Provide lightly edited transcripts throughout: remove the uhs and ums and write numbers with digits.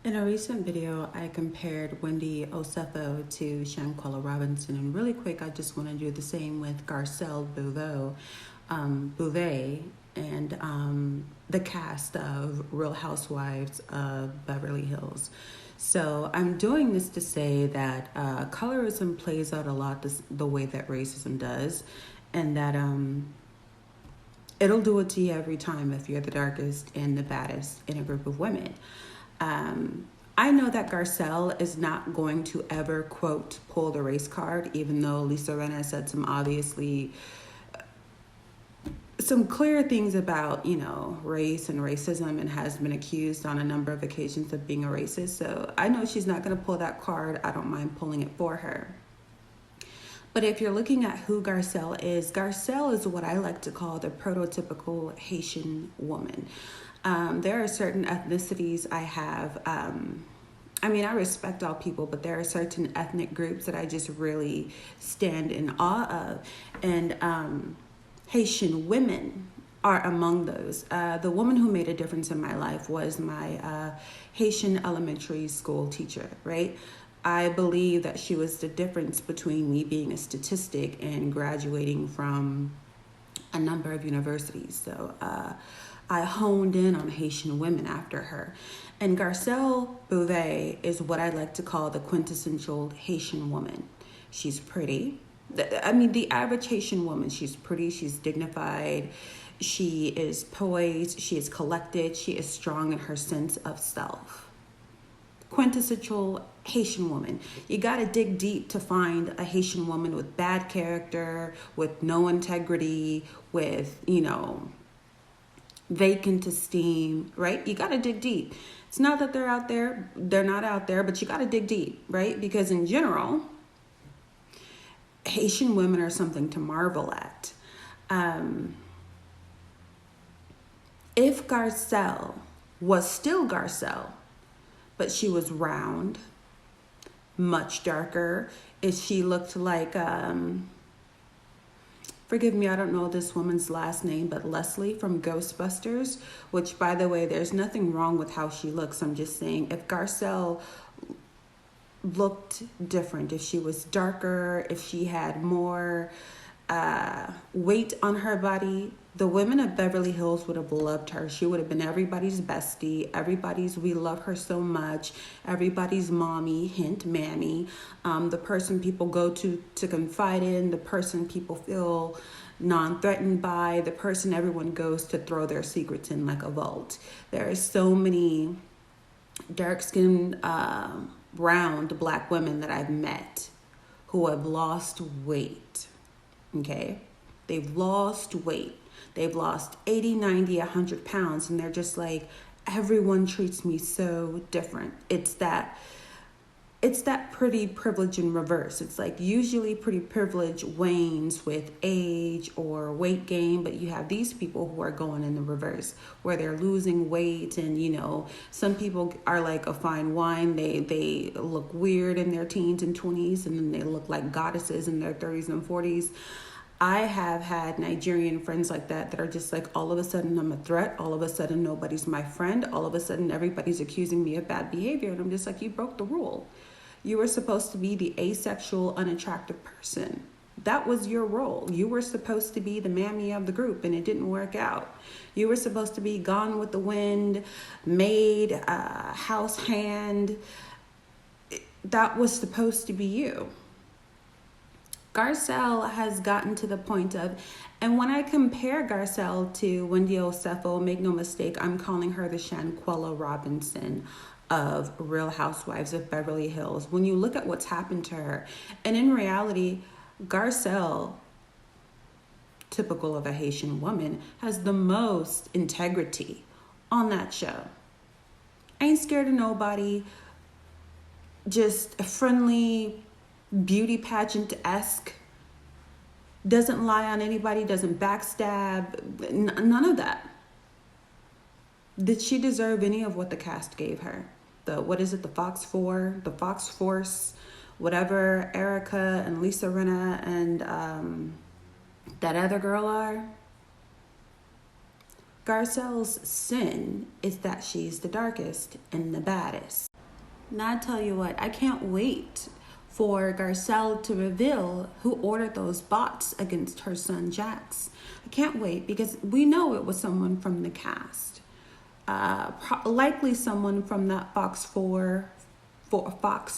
In a recent video, I compared Wendy Osefo to Shanquella Robinson, and really quick, I just want to do the same with Garcelle Beauvais, and the cast of Real Housewives of Beverly Hills. So I'm doing this to say that colorism plays out a lot the way that racism does, and that it'll do it to you every time if you're the darkest and the baddest in a group of women. I know that Garcelle is not going to ever, quote, pull the race card, even though Lisa Rinna said some clear things about, race and racism, and has been accused on a number of occasions of being a racist. So I know she's not going to pull that card. I don't mind pulling it for her. But if you're looking at who Garcelle is what I like to call the prototypical Haitian woman. There are certain ethnicities I have. I respect all people, but there are certain ethnic groups that I just really stand in awe of. And Haitian women are among those. The woman who made a difference in my life was my Haitian elementary school teacher, right? I believe that she was the difference between me being a statistic and graduating from a number of universities. So I honed in on Haitian women after her. And Garcelle Beauvais is what I like to call the quintessential Haitian woman. She's pretty. The average Haitian woman, she's pretty, she's dignified, she is poised, she is collected, she is strong in her sense of self. Quintessential Haitian woman. You got to dig deep to find a Haitian woman with bad character, with no integrity, with, vacant esteem, right? You got to dig deep. It's not that they're not out there, but you got to dig deep, right? Because in general, Haitian women are something to marvel at. If Garcelle was still Garcelle, but she was round, much darker, if she looked like, forgive me, I don't know this woman's last name, but Leslie from Ghostbusters, which, by the way, there's nothing wrong with how she looks. I'm just saying, if Garcelle looked different, if she was darker, if she had more weight on her body, the women of Beverly Hills would have loved her. She would have been everybody's bestie, we love her so much, everybody's mommy, hint mammy, the person people go to confide in, the person people feel non-threatened by, the person everyone goes to throw their secrets in like a vault. There are so many dark-skinned, round black women that I've met who have lost weight. Okay? They've lost weight. They've lost 80, 90, 100 pounds, and they're just like, everyone treats me so different. It's that pretty privilege in reverse. It's like usually pretty privilege wanes with age or weight gain, but you have these people who are going in the reverse, where they're losing weight, and some people are like a fine wine. They look weird in their teens and 20s, and then they look like goddesses in their 30s and 40s. I have had Nigerian friends like that are just like, all of a sudden I'm a threat. All of a sudden nobody's my friend. All of a sudden everybody's accusing me of bad behavior. And I'm just like, you broke the rule. You were supposed to be the asexual, unattractive person. That was your role. You were supposed to be the mammy of the group, and it didn't work out. You were supposed to be gone with the wind, maid, house hand. That was supposed to be you. Garcelle has gotten to the point of, and when I compare Garcelle to Wendy Osefo, make no mistake, I'm calling her the Shanquella Robinson of Real Housewives of Beverly Hills. When you look at what's happened to her, and in reality, Garcelle, typical of a Haitian woman, has the most integrity on that show. Ain't scared of nobody, just friendly, beauty pageant-esque, doesn't lie on anybody, doesn't backstab, none of that. Did she deserve any of what the cast gave her? The Fox Force, whatever Erica and Lisa Rinna and that other girl are? Garcelle's sin is that she's the darkest and the baddest. Now I tell you what, I can't wait for Garcelle to reveal who ordered those bots against her son Jax. I can't wait because we know it was someone from the cast. Likely someone from that Fox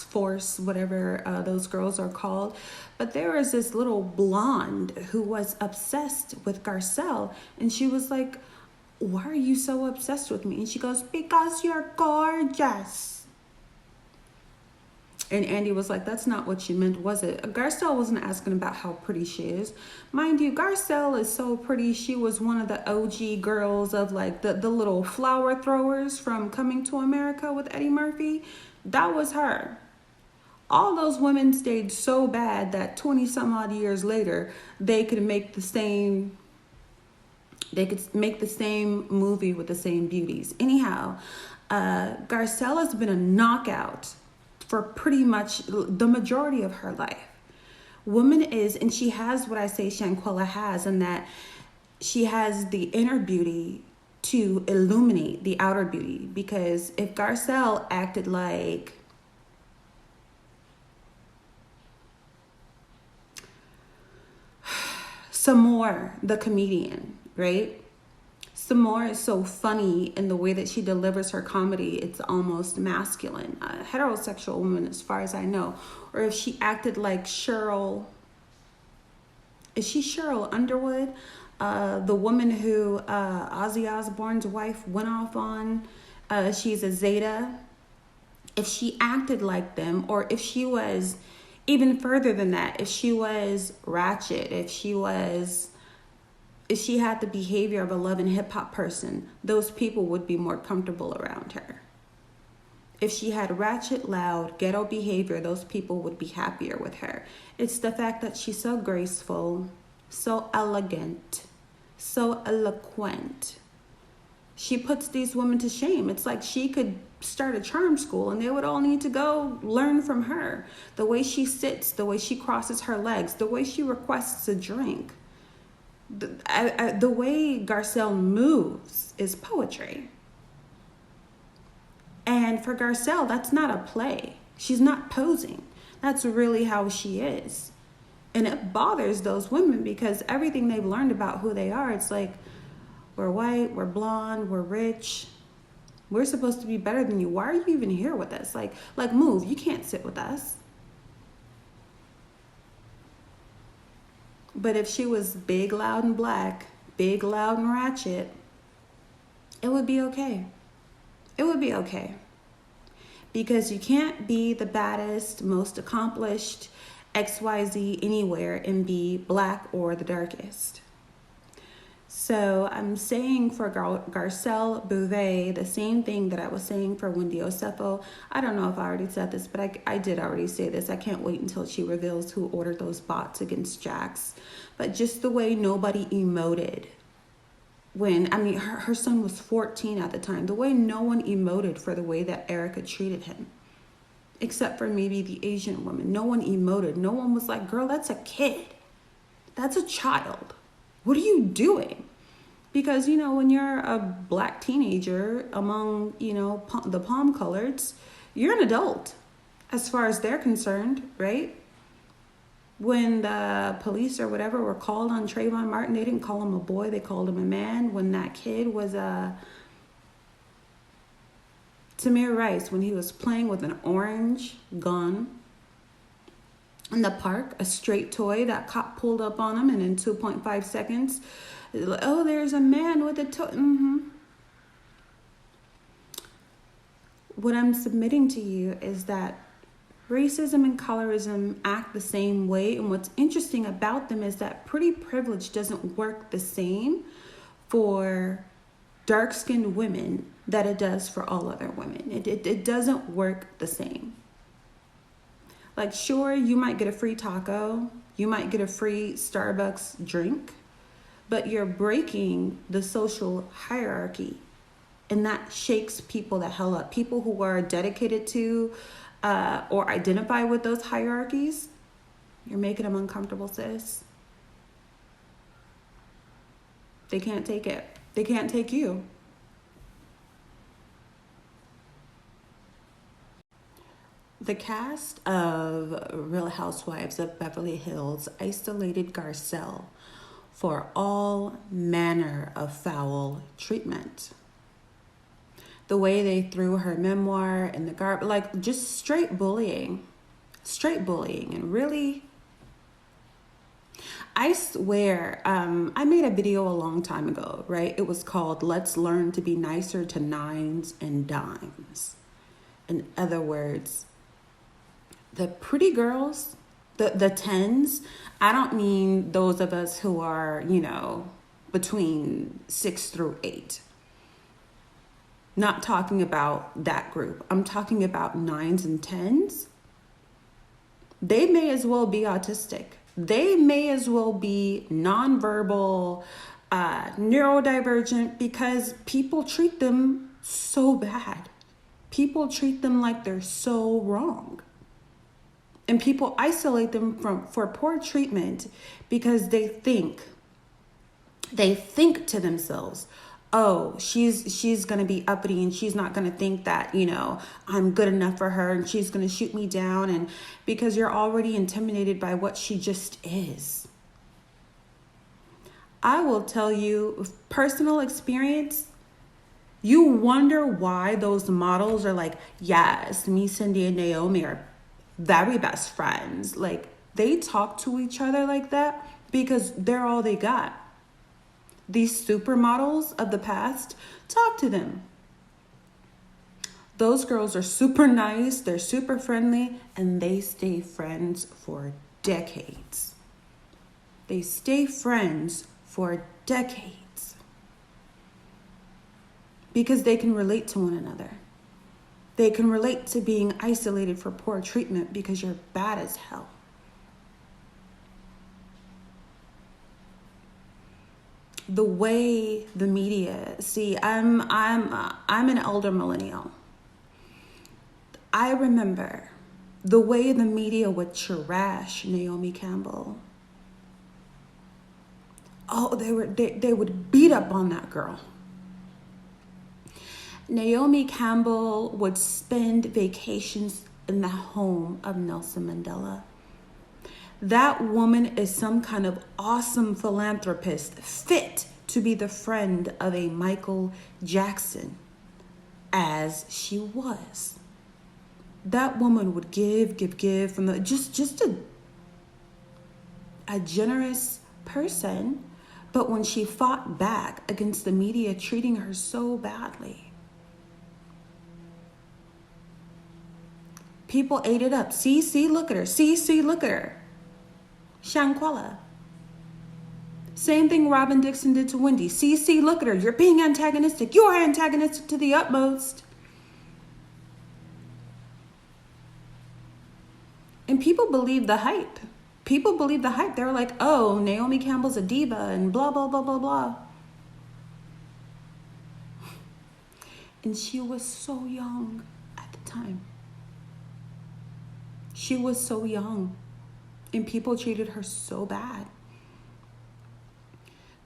Force, whatever those girls are called. But there was this little blonde who was obsessed with Garcelle, and she was like, "Why are you so obsessed with me?" And she goes, "Because you're gorgeous." And Andy was like, "That's not what you meant, was it?" Garcelle wasn't asking about how pretty she is. Mind you, Garcelle is so pretty. She was one of the OG girls of like the little flower throwers from Coming to America with Eddie Murphy. That was her. All those women stayed so bad that 20 some odd years later, they could make the same movie with the same beauties. Anyhow, Garcelle has been a knockout for pretty much the majority of her life. Woman is, and she has what I say Shanquella has, in that she has the inner beauty to illuminate the outer beauty. Because if Garcelle acted like Samore, the comedian, right? Samore is so funny in the way that she delivers her comedy. It's almost masculine. A heterosexual woman, as far as I know. Or if she acted like Cheryl, is she Cheryl Underwood? The woman who Ozzy Osbourne's wife went off on. She's a Zeta. If she acted like them, or if she was even further than that, if she was ratchet, if she had the behavior of a love and hip hop person, those people would be more comfortable around her. If she had ratchet, loud, ghetto behavior, those people would be happier with her. It's the fact that she's so graceful, so elegant, so eloquent. She puts these women to shame. It's like she could start a charm school and they would all need to go learn from her. The way she sits, the way she crosses her legs, the way she requests a drink. The way Garcelle moves is poetry. And for Garcelle, that's not a play. She's not posing. That's really how she is. And it bothers those women because everything they've learned about who they are, it's like, we're white, we're blonde, we're rich. We're supposed to be better than you. Why are you even here with us? Like move. You can't sit with us. But if she was big, loud, and black, big, loud, and ratchet, it would be okay. It would be okay. Because you can't be the baddest, most accomplished XYZ anywhere and be black or the darkest. So I'm saying for Garcelle Beauvais the same thing that I was saying for Wendy osefo. I don't know if I already said this, but I did already say this. I can't wait until she reveals who ordered those bots against Jax. But just the way nobody emoted when, I mean, her son was 14 at the time. The way no one emoted for the way that Erica treated him. Except for maybe the Asian woman. No one emoted. No one was like, girl, that's a kid. That's a child. What are you doing? Because, you know, when you're a black teenager among, you know, the palm coloreds, you're an adult as far as they're concerned, right? When the police or whatever were called on Trayvon Martin, they didn't call him a boy, they called him a man. When that kid was Tamir Rice, when he was playing with an orange gun in the park, a straight toy, that cop pulled up on him, and in 2.5 seconds, oh, there's a man with a toy. What I'm submitting to you is that racism and colorism act the same way, and what's interesting about them is that pretty privilege doesn't work the same for dark-skinned women that it does for all other women. It doesn't work the same. Like, sure, you might get a free taco, you might get a free Starbucks drink, but you're breaking the social hierarchy, and that shakes people the hell up. People who are dedicated to or identify with those hierarchies, you're making them uncomfortable, sis. They can't take it. They can't take you. The cast of Real Housewives of Beverly Hills isolated Garcelle for all manner of foul treatment. The way they threw her memoir in the garbage, like just straight bullying. Straight bullying. And really, I swear, I made a video a long time ago, right? It was called Let's Learn to Be Nicer to Nines and Dimes. In other words, the pretty girls, the tens, I don't mean those of us who are, between 6 through 8. Not talking about that group. I'm talking about 9s and 10s. They may as well be autistic. They may as well be nonverbal, neurodivergent, because people treat them so bad. People treat them like they're so wrong. And people isolate them for poor treatment because they think to themselves, oh, she's going to be uppity and she's not going to think that, I'm good enough for her and she's going to shoot me down. And because you're already intimidated by what she just is. I will tell you, personal experience, you wonder why those models are like, yes, me, Cindy, and Naomi are very best friends. Like, they talk to each other like that because they're all they got. These supermodels of the past, talk to them. Those girls are super nice, they're super friendly, and they stay friends for decades. They stay friends for decades because they can relate to one another. They can relate to being isolated for poor treatment because you're bad as hell. The way the media, see, I'm an elder millennial. I remember the way the media would trash Naomi Campbell. Oh, they would beat up on that girl. Naomi Campbell would spend vacations in the home of Nelson Mandela. That woman is some kind of awesome philanthropist, fit to be the friend of a Michael Jackson, as she was. That woman would give from the just a generous person, but when she fought back against the media treating her so badly, people ate it up. See, look at her. See, look at her. Shanquella. Same thing Robin Dixon did to Wendy. See, look at her. You're being antagonistic. You're antagonistic to the utmost. And people believe the hype. They were like, oh, Naomi Campbell's a diva and blah, blah, blah, blah, blah. And she was so young at the time. She was so young. And people treated her so bad.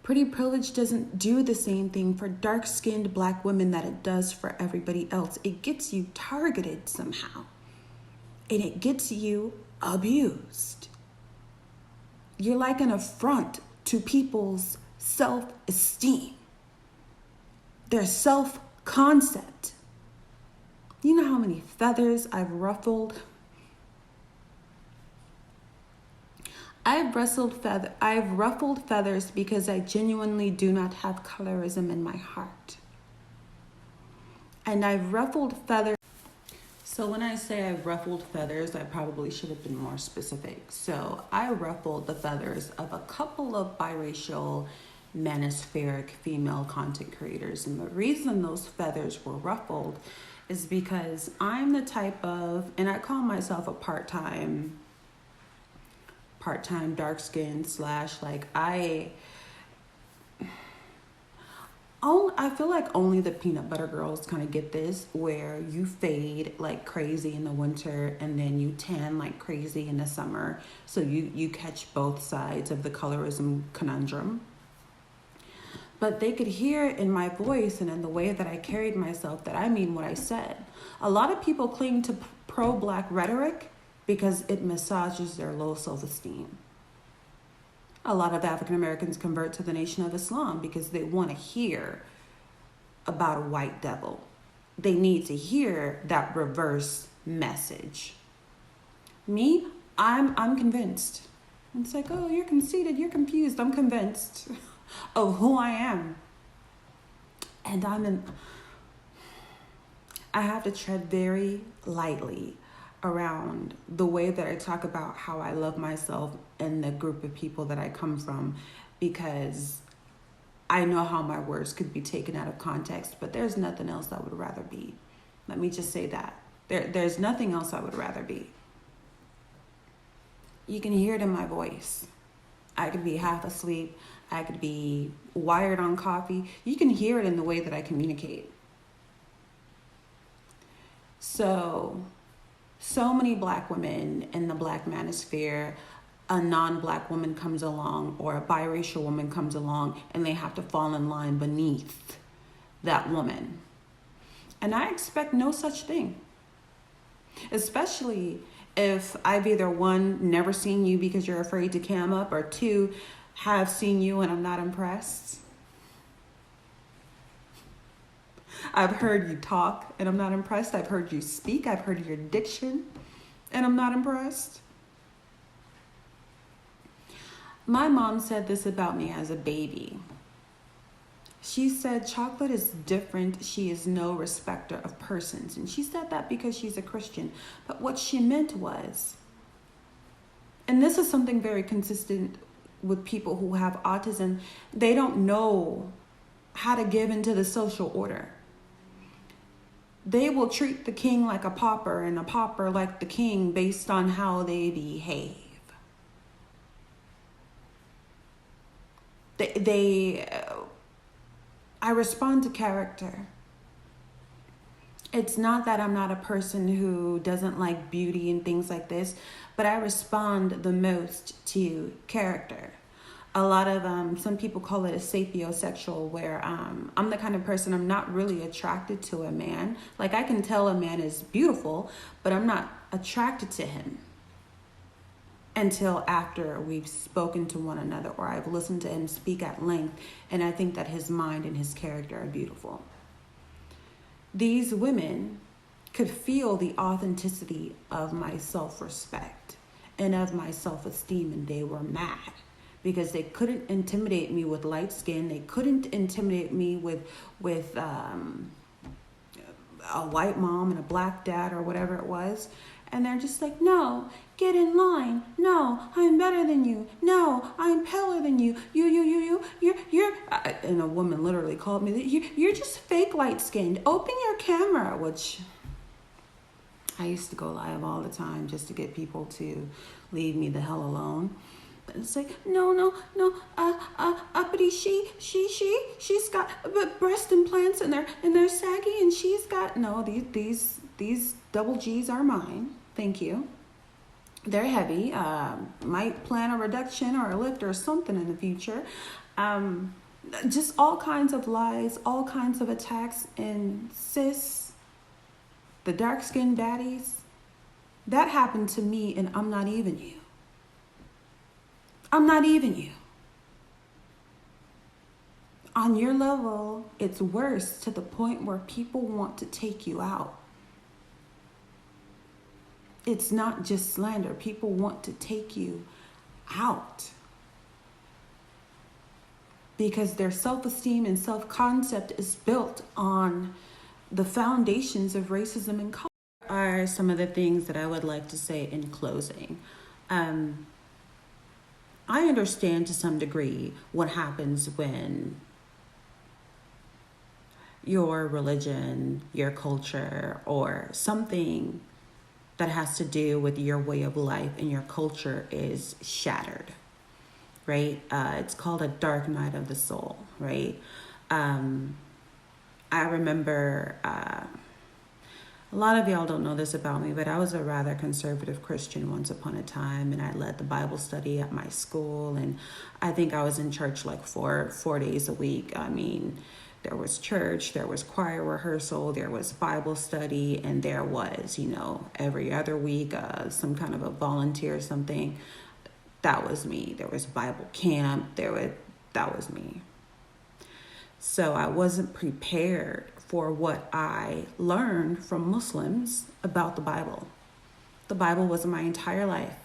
Pretty privilege doesn't do the same thing for dark-skinned Black women that it does for everybody else. It gets you targeted somehow. And it gets you abused. You're like an affront to people's self-esteem. Their self-concept. You know how many feathers I've ruffled? I've ruffled feathers because I genuinely do not have colorism in my heart. And I've ruffled feathers. So when I say I've ruffled feathers, I probably should have been more specific. So I ruffled the feathers of a couple of biracial, manospheric female content creators. And the reason those feathers were ruffled is because I'm the type of, and I call myself a part-time dark skin / like I feel like only the peanut butter girls kind of get this, where you fade like crazy in the winter and then you tan like crazy in the summer. So you catch both sides of the colorism conundrum. but they could hear in my voice and in the way that I carried myself that I mean what I said. A lot of people cling to pro-Black rhetoric because it massages their low self-esteem. A lot of African Americans convert to the Nation of Islam because they want to hear about a white devil. They need to hear that reverse message. Me, I'm convinced. It's like, oh, you're conceited, you're confused. I'm convinced of who I am. And I have to tread very lightly around the way that I talk about how I love myself and the group of people that I come from, because I know how my words could be taken out of context, but there's nothing else I would rather be. Let me just say that. There's nothing else I would rather be. You can hear it in my voice. I could be half asleep. I could be wired on coffee. You can hear it in the way that I communicate. So many Black women in the Black manosphere, a non-Black woman comes along or a biracial woman comes along and they have to fall in line beneath that woman. And I expect no such thing. Especially if I've either one, never seen you because you're afraid to cam up, or two, have seen you and I'm not impressed. I've heard you talk and I'm not impressed. I've heard you speak. I've heard your diction and I'm not impressed. My mom said this about me as a baby. She said, chocolate is different. She is no respecter of persons. And she said that because she's a Christian. But what she meant was, and this is something very consistent with people who have autism, they don't know how to give into the social order. They will treat the king like a pauper and a pauper like the king based on how they behave. I respond to character. It's not that I'm not a person who doesn't like beauty and things like this, but I respond the most to character. A lot of, some people call it a sapiosexual, where I'm the kind of person, I'm not really attracted to a man. Like, I can tell a man is beautiful, but I'm not attracted to him until after we've spoken to one another or I've listened to him speak at length and I think that his mind and his character are beautiful. These women could feel the authenticity of my self-respect and of my self-esteem, and they were mad because they couldn't intimidate me with light skin. They couldn't intimidate me with a white mom and a Black dad or whatever it was. And they're just like, no, get in line. No, I'm better than you. No, I'm paler than you. You're, and a woman literally called me, you're just fake light skinned. Open your camera, which I used to go live all the time just to get people to leave me the hell alone. But it's like, no, uppity, she's got breast implants and they're saggy, and she's got, no, these double G's are mine. Thank you. They're heavy. Might plan a reduction or a lift or something in the future. Just all kinds of lies, all kinds of attacks. And sis, the dark-skinned baddies, that happened to me, and I'm not even you. I'm not even you. On your level, it's worse, to the point where people want to take you out. It's not just slander. People want to take you out because their self-esteem and self-concept is built on the foundations of racism and color. Are some of the things that I would like to say in closing. I understand to some degree what happens when your religion, your culture, or something that has to do with your way of life and your culture is shattered, right? It's called a dark night of the soul, right? I remember A lot of y'all don't know this about me, but I was a rather conservative Christian once upon a time, and I led the Bible study at my school, and I think I was in church like four days a week. I mean, there was church, there was choir rehearsal, there was Bible study, and there was, every other week, some kind of a volunteer or something. That was me. There was Bible camp. That was me. So I wasn't prepared for what I learned from Muslims about the Bible. The Bible was my entire life,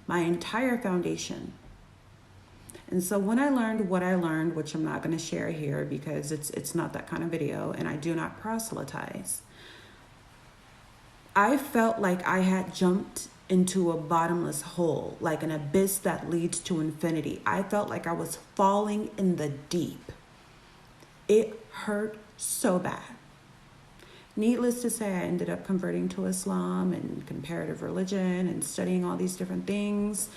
my entire foundation. And so when I learned what I learned, which I'm not going to share here because it's not that kind of video, and I do not proselytize, I felt like I had jumped into a bottomless hole, like an abyss that leads to infinity. I felt like I was falling in the deep. It hurt so bad. Needless to say, I ended up converting to Islam and comparative religion and studying all these different things.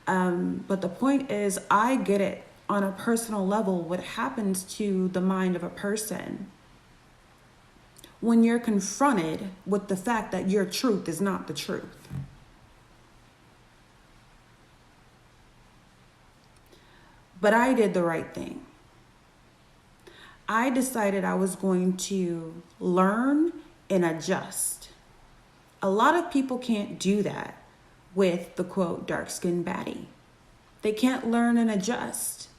But the point is, I get it on a personal level what happens to the mind of a person when you're confronted with the fact that your truth is not the truth. But I did the right thing. I decided I was going to learn and adjust. A lot of people can't do that with the quote dark-skinned baddie. They can't learn and adjust.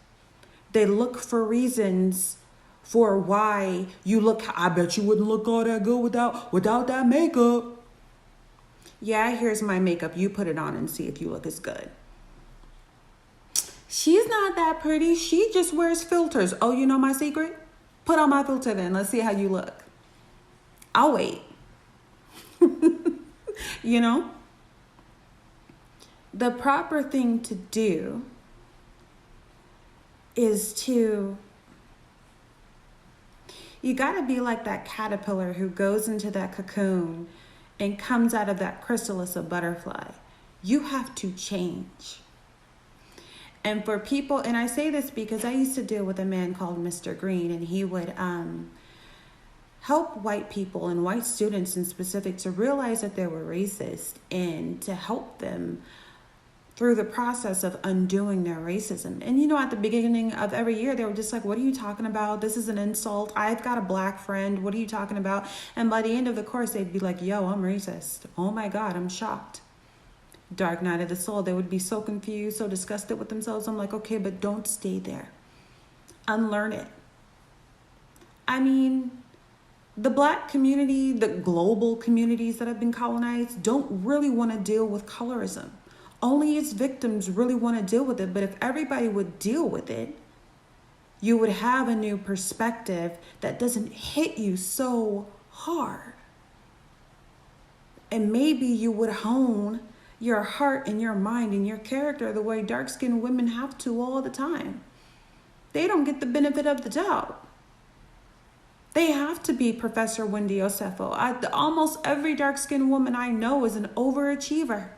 They look for reasons for why you look. I bet you wouldn't look all that good without that makeup. Yeah, here's my makeup. You put it on and see if you look as good. She's not that pretty. She just wears filters. Oh, you know my secret? Put on my filter then. Let's see how you look. I'll wait. The proper thing to do is you got to be like that caterpillar who goes into that cocoon and comes out of that chrysalis a butterfly. You have to change. And for people, and I say this because I used to deal with a man called Mr. Green, and he would help white people and white students in specific to realize that they were racist and to help them through the process of undoing their racism. And at the beginning of every year, they were just like, what are you talking about? This is an insult. I've got a black friend. What are you talking about? And by the end of the course, they'd be like, yo, I'm racist. Oh my God, I'm shocked. Dark night of the soul. They would be so confused, so disgusted with themselves. I'm like, okay, but don't stay there. Unlearn it. I mean, the black community, the global communities that have been colonized don't really want to deal with colorism. Only its victims really want to deal with it. But if everybody would deal with it, you would have a new perspective that doesn't hit you so hard. And maybe you would hone your heart and your mind and your character the way dark-skinned women have to all the time. They don't get the benefit of the doubt. They have to be Professor Wendy Osefo. Almost every dark-skinned woman I know is an overachiever.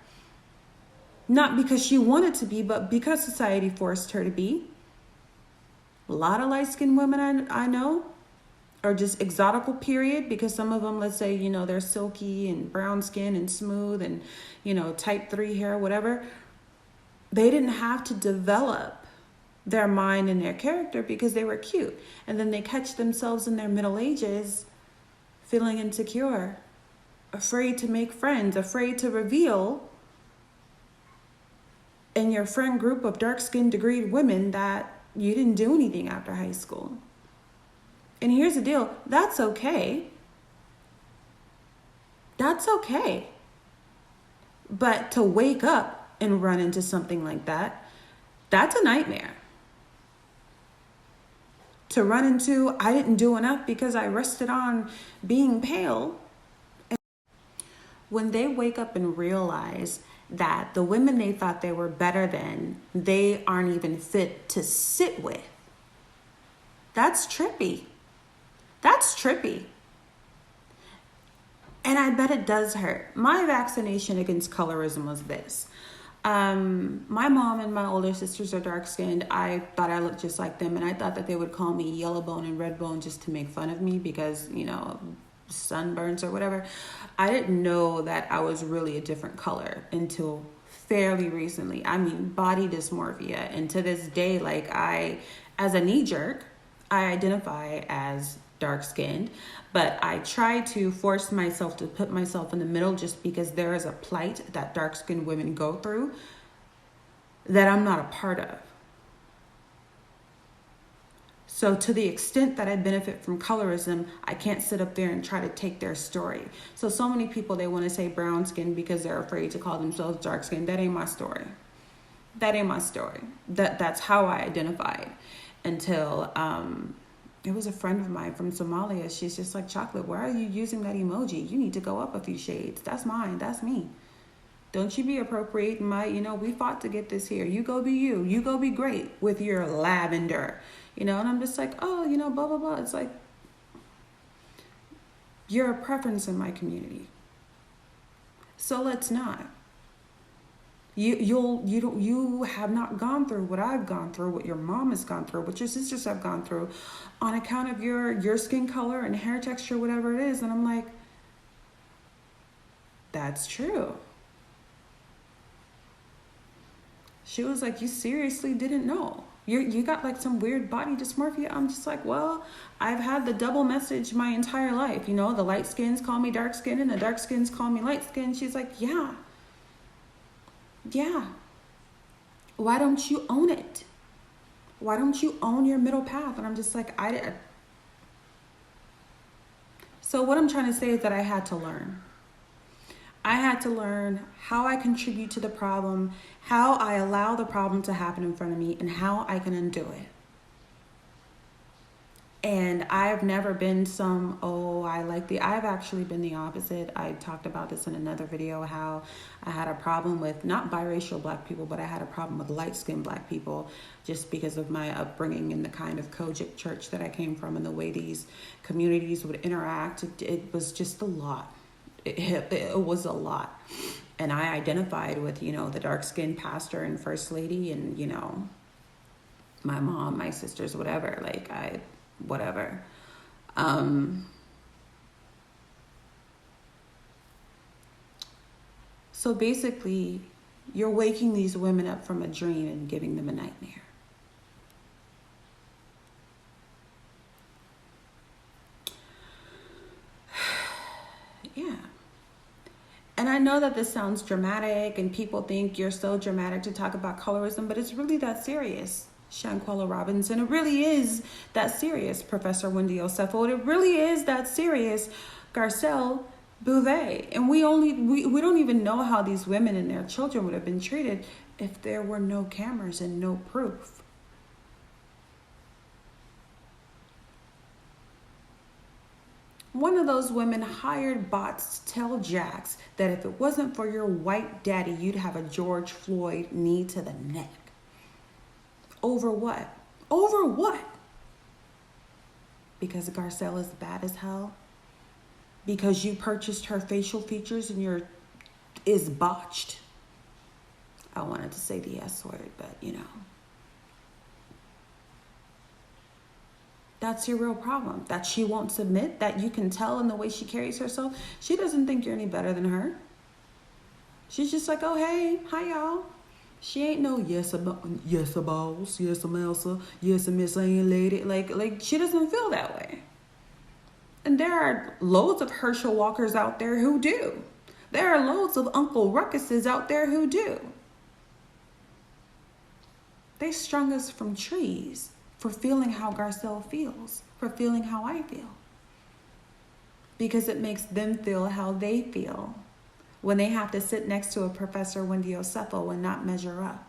Not because she wanted to be, but because society forced her to be. A lot of light-skinned women I know are just exotical, period, because some of them, let's say, they're silky and brown skin and smooth and, type 3 hair, whatever. They didn't have to develop their mind and their character because they were cute. And then they catch themselves in their middle ages feeling insecure, afraid to make friends, afraid to reveal in your friend group of dark-skinned degreed women that you didn't do anything after high school. And here's the deal. That's okay. That's okay. But to wake up and run into something like that, that's a nightmare. To run into, I didn't do enough because I rested on being pale. When they wake up and realize that the women they thought they were better than, they aren't even fit to sit with, that's trippy. That's trippy. And I bet it does hurt. My vaccination against colorism was this. My mom and my older sisters are dark-skinned. I thought I looked just like them, and I thought that they would call me yellow bone and red bone just to make fun of me because, sunburns or whatever. I didn't know that I was really a different color until fairly recently. I mean, body dysmorphia. And to this day, like as a knee jerk, I identify as dark skinned, but I try to force myself to put myself in the middle just because there is a plight that dark skinned women go through that I'm not a part of. So to the extent that I benefit from colorism, I can't sit up there and try to take their story. So many people, they want to say brown skin because they're afraid to call themselves dark skin. That ain't my story. That ain't my story. That's how I identified until it was a friend of mine from Somalia. She's just like, Chocolate, why are you using that emoji? You need to go up a few shades. That's mine. That's me. Don't you be appropriating my, we fought to get this here. You go be you. You go be great with your lavender. And I'm just like, oh, blah, blah, blah. It's like, you're a preference in my community. So let's not. You have not gone through what I've gone through, what your mom has gone through, what your sisters have gone through on account of your skin color and hair texture, whatever it is. And I'm like, that's true. She was like, you seriously didn't know? You got like some weird body dysmorphia? I'm just like, well, I've had the double message my entire life. The light skins call me dark skin and the dark skins call me light skin. She's like, yeah. Why don't you own it? Why don't you own your middle path? And I'm just like, So what I'm trying to say is that I had to learn. I had to learn how I contribute to the problem, how I allow the problem to happen in front of me, and how I can undo it. And I've never been I've actually been the opposite. I talked about this in another video, how I had a problem with not biracial black people, but I had a problem with light-skinned black people just because of my upbringing and the kind of Kojic church that I came from and the way these communities would interact. It was just a lot. It was a lot. And I identified with, the dark-skinned pastor and first lady and, my mom, my sisters, whatever. Whatever. So basically, you're waking these women up from a dream and giving them a nightmare. Yeah. And I know that this sounds dramatic and people think you're so dramatic to talk about colorism, but it's really that serious. Shanquella Robinson, it really is that serious. Professor Wendy Osefo, it really is that serious. Garcelle Beauvais. And we don't even know how these women and their children would have been treated if there were no cameras and no proof. One of those women hired bots to tell Jax that if it wasn't for your white daddy, you'd have a George Floyd knee to the neck. Over what? Over what? Because Garcelle is bad as hell? Because you purchased her facial features and is botched? I wanted to say the S word, but That's your real problem. That she won't submit, that you can tell in the way she carries herself. She doesn't think you're any better than her. She's just like, oh, hey, hi, y'all. She ain't no yes a boss, yes a Elsa, yes a Miss Ain't Lady. Like she doesn't feel that way. And there are loads of Herschel Walkers out there who do. There are loads of Uncle Ruckuses out there who do. They strung us from trees for feeling how Garcelle feels, for feeling how I feel. Because it makes them feel how they feel when they have to sit next to a Professor Wendy Osefo and not measure up.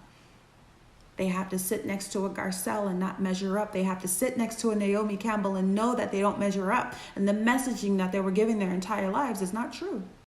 They have to sit next to a Garcelle and not measure up. They have to sit next to a Naomi Campbell and know that they don't measure up. And the messaging that they were giving their entire lives is not true.